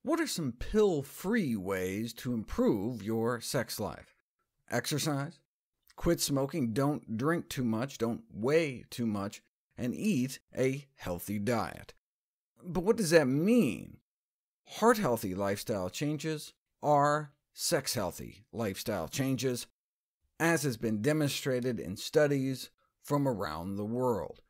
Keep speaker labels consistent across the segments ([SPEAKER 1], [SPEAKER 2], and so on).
[SPEAKER 1] What are some pill-free ways to improve your sex life? Exercise, quit smoking, don't drink too much, don't weigh too much, and eat a healthy diet. But what does that mean? Heart-healthy lifestyle changes are sex-healthy lifestyle changes, as has been demonstrated in studies from around the world,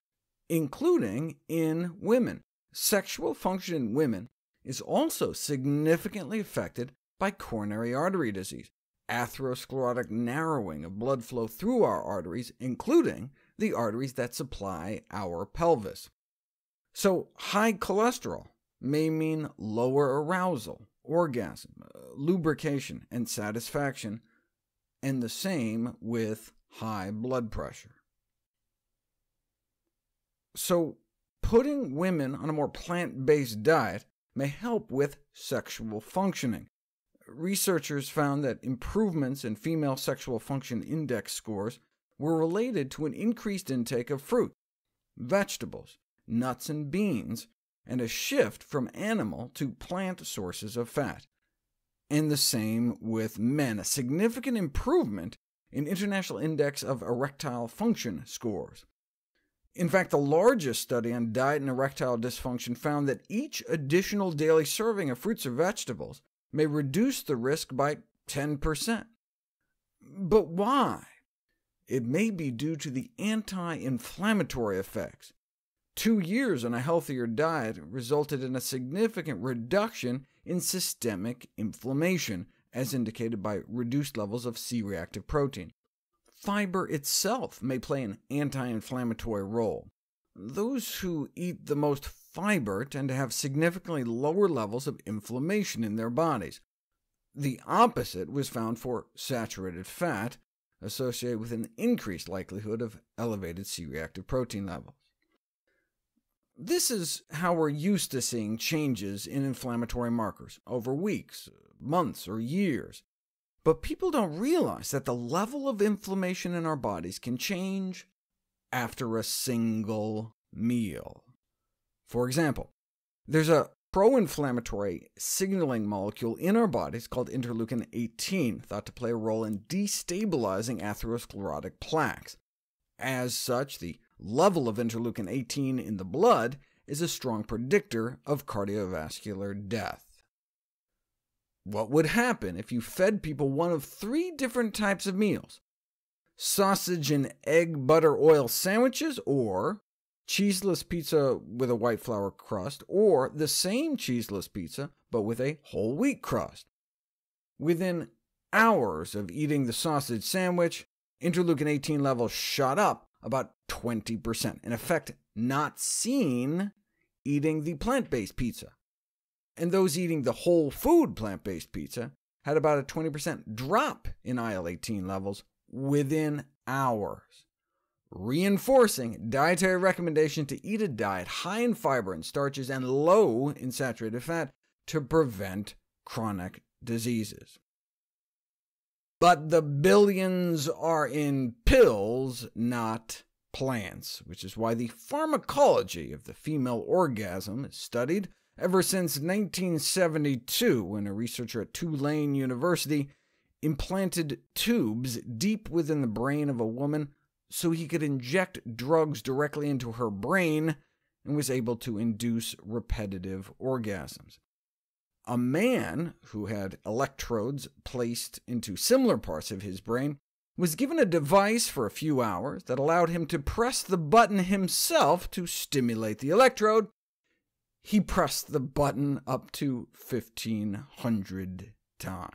[SPEAKER 1] including in women. Sexual function in women is also significantly affected by coronary artery disease, atherosclerotic narrowing of blood flow through our arteries, including the arteries that supply our pelvis. So high cholesterol may mean lower arousal, orgasm, lubrication, and satisfaction, and the same with high blood pressure. So putting women on a more plant-based diet may help with sexual functioning. Researchers found that improvements in female sexual function index scores were related to an increased intake of fruit, vegetables, nuts and beans, and a shift from animal to plant sources of fat. And the same with men, a significant improvement in International Index of Erectile Function scores. In fact, the largest study on diet and erectile dysfunction found that each additional daily serving of fruits or vegetables may reduce the risk by 10%. But why? It may be due to the anti-inflammatory effects. 2 years on a healthier diet resulted in a significant reduction in systemic inflammation, as indicated by reduced levels of C-reactive protein. Fiber itself may play an anti-inflammatory role. Those who eat the most fiber tend to have significantly lower levels of inflammation in their bodies. The opposite was found for saturated fat, associated with an increased likelihood of elevated C-reactive protein levels. This is how we're used to seeing changes in inflammatory markers over weeks, months, or years. But people don't realize that the level of inflammation in our bodies can change after a single meal. For example, there's a pro-inflammatory signaling molecule in our bodies called interleukin-18, thought to play a role in destabilizing atherosclerotic plaques. As such, the level of interleukin-18 in the blood is a strong predictor of cardiovascular death. What would happen if you fed people one of 3 different types of meals? Sausage and egg butter oil sandwiches, or cheeseless pizza with a white flour crust, or the same cheeseless pizza, but with a whole wheat crust. Within hours of eating the sausage sandwich, interleukin-18 levels shot up about 20%, an effect not seen eating the plant-based pizza. And those eating the whole food plant-based pizza had about a 20% drop in IL-18 levels within hours, reinforcing dietary recommendation to eat a diet high in fiber and starches and low in saturated fat to prevent chronic diseases. But the billions are in pills, not plants, which is why the pharmacology of the female orgasm is studied ever since 1972, when a researcher at Tulane University implanted tubes deep within the brain of a woman so he could inject drugs directly into her brain, and was able to induce repetitive orgasms. A man who had electrodes placed into similar parts of his brain was given a device for a few hours that allowed him to press the button himself to stimulate the electrode. He pressed the button up to 1,500 times.